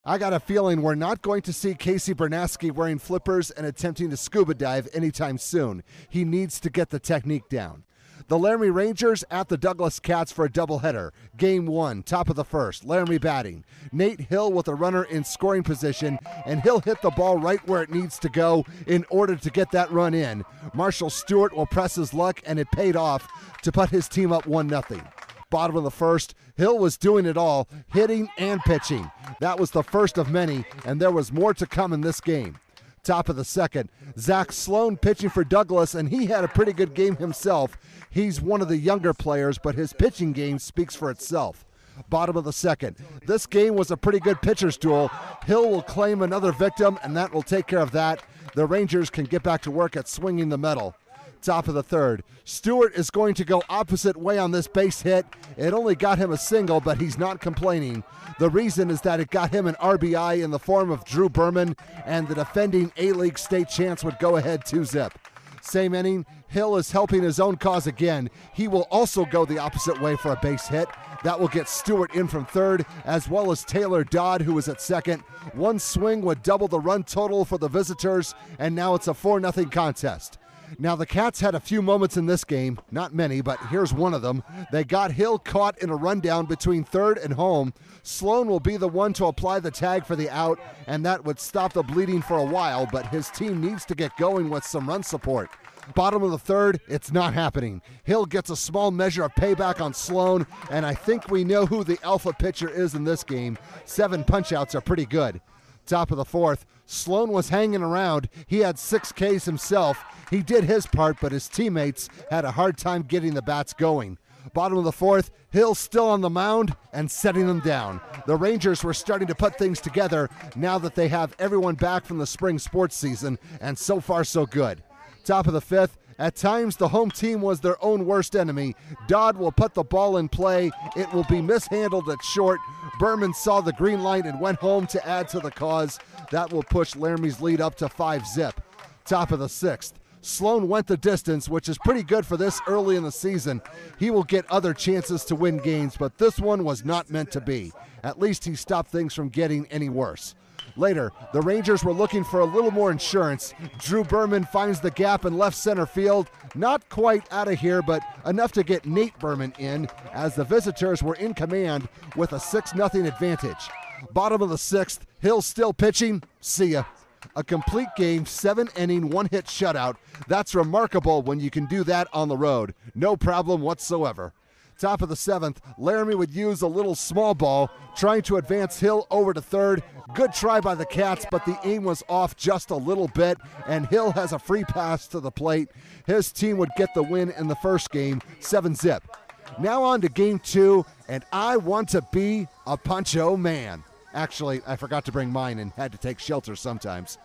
I got a feeling we're not going to see Casey Bernaski wearing flippers and attempting to scuba dive anytime soon. He needs to get the technique down. The Laramie Rangers at the Douglas Cats for a doubleheader. Game 1, top of the first. Laramie batting. Nate Hill with a runner in scoring position, and he'll hit the ball right where it needs to go in order to get that run in. Marshall Stewart will press his luck, and it paid off to put his team up 1-0. Bottom of the first, Hill was doing it all, hitting and pitching. That was the first of many, and there was more to come in this game. Top of the second, Zach Sloan pitching for Douglas, and he had a pretty good game himself. He's one of the younger players, but his pitching game speaks for itself. Bottom of the second, this game was a pretty good pitcher's duel. Hill will claim another victim, and that will take care of that. The Rangers can get back to work at swinging the metal. Top of the third, Stewart is going to go opposite way on this base hit. It only got him a single, but he's not complaining. The reason is that it got him an RBI in the form of Drew Berman, and the defending A-League state champs would go ahead 2-0. Same inning, Hill is helping his own cause again. He will also go the opposite way for a base hit. That will get Stewart in from third, as well as Taylor Dodd, who is at second. One swing would double the run total for the visitors, and now it's a 4-0 contest. Now, the Cats had a few moments in this game, not many, but here's one of them. They got Hill caught in a rundown between third and home. Sloan will be the one to apply the tag for the out, and that would stop the bleeding for a while, but his team needs to get going with some run support. Bottom of the third, it's not happening. Hill gets a small measure of payback on Sloan, and I think we know who the alpha pitcher is in this game. 7 punch-outs are pretty good. Top of the fourth, Sloan was hanging around. He had 6 Ks himself. He did his part, but his teammates had a hard time getting the bats going. Bottom of the fourth, Hill still on the mound and setting them down. The Rangers were starting to put things together now that they have everyone back from the spring sports season, and so far so good. Top of the fifth, at times the home team was their own worst enemy. Dodd will put the ball in play. It will be mishandled at short. Berman saw the green light and went home to add to the cause. That will push Laramie's lead up to 5-0. Top of the sixth, Sloan went the distance, which is pretty good for this early in the season. He will get other chances to win games, but this one was not meant to be. At least he stopped things from getting any worse. Later, the Rangers were looking for a little more insurance. Drew Berman finds the gap in left center field. Not quite out of here, but enough to get Nate Berman in, as the visitors were in command with a 6-0 advantage. Bottom of the sixth, Hill still pitching. See ya. A complete game, 7-inning, 1-hit shutout. That's remarkable when you can do that on the road. No problem whatsoever. Top of the seventh, Laramie would use a little small ball, trying to advance Hill over to third. Good try by the Cats, but the aim was off just a little bit, and Hill has a free pass to the plate. His team would get the win in the first game, 7-0. Now on to game 2, and I want to be a Poncho man. Actually, I forgot to bring mine and had to take shelter sometimes.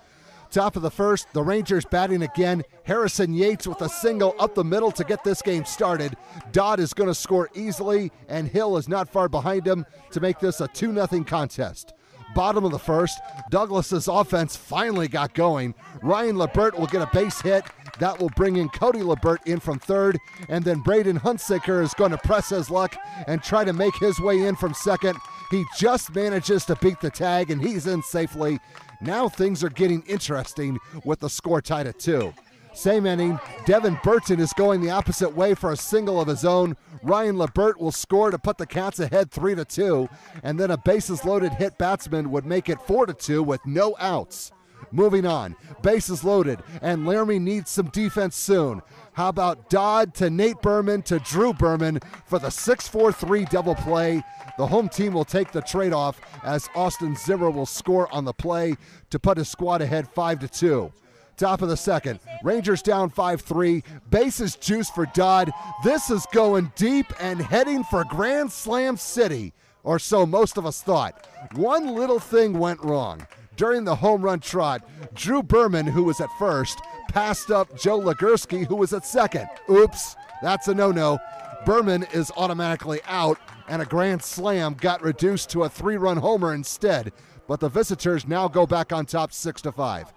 Top of the first, the Rangers batting again. Harrison Yates with a single up the middle to get this game started. Dodd is going to score easily, and Hill is not far behind him to make this a 2-0 contest. Bottom of the first, Douglas's offense finally got going. Ryan Lebert will get a base hit. That will bring in Cody Lebert in from third, and then Braden Hunsaker is going to press his luck and try to make his way in from second. He just manages to beat the tag, and he's in safely. Now things are getting interesting with the score tied at 2. Same inning, Devin Burton is going the opposite way for a single of his own. Ryan Lebert will score to put the Cats ahead 3-2, and then a bases-loaded hit batsman would make it 4-2 with no outs. Moving on, bases loaded, and Laramie needs some defense soon. How about Dodd to Nate Berman to Drew Berman for the 6-4-3 double play? The home team will take the trade-off as Austin Zimmer will score on the play to put his squad ahead 5-2. Top of the second, Rangers down 5-3, bases juice for Dodd. This is going deep and heading for Grand Slam City, or so most of us thought. One little thing went wrong. During the home run trot, Drew Berman, who was at first, passed up Joe Legursky, who was at second. Oops, that's a no-no. Berman is automatically out, and a grand slam got reduced to a 3-run homer instead, but the visitors now go back on top 6-5.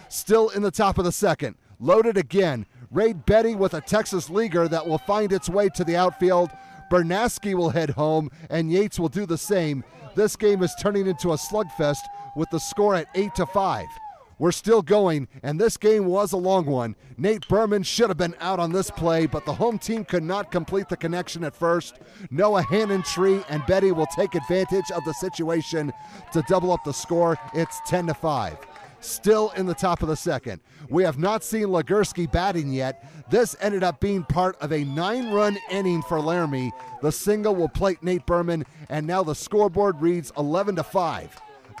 Still in the top of the second, loaded again. Ray Betty with a Texas leaguer that will find its way to the outfield. Bernaski will head home, and Yates will do the same. This game is turning into a slugfest with the score at 8-5. We're still going, and this game was a long one. Nate Berman should have been out on this play, but the home team could not complete the connection at first. Noah Hannontree and Betty will take advantage of the situation to double up the score. It's 10-5. Still in the top of the second. We have not seen Legursky batting yet. This ended up being part of a 9-run inning for Laramie. The single will plate Nate Berman, and now the scoreboard reads 11-5.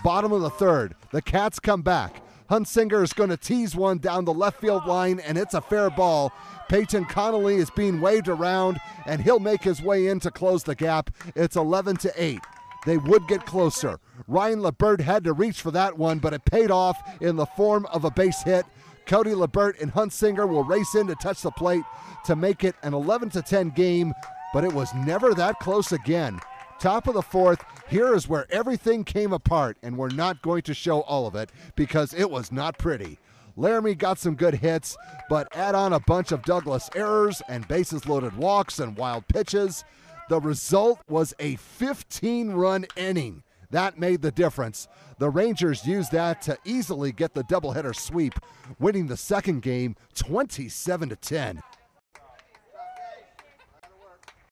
Bottom of the third, the Cats come back. Hunsinger is going to tease one down the left field line, and it's a fair ball. Peyton Connolly is being waved around, and he'll make his way in to close the gap. It's 11-8. They would get closer. Ryan LeBert had to reach for that one, but it paid off in the form of a base hit. Cody LeBert and Hunsinger will race in to touch the plate to make it an 11-10 game, but it was never that close again. Top of the fourth, here is where everything came apart, and we're not going to show all of it because it was not pretty. Laramie got some good hits, but add on a bunch of Douglas errors and bases-loaded walks and wild pitches. The result was a 15-run inning. That made the difference. The Rangers used that to easily get the doubleheader sweep, winning the second game 27-10.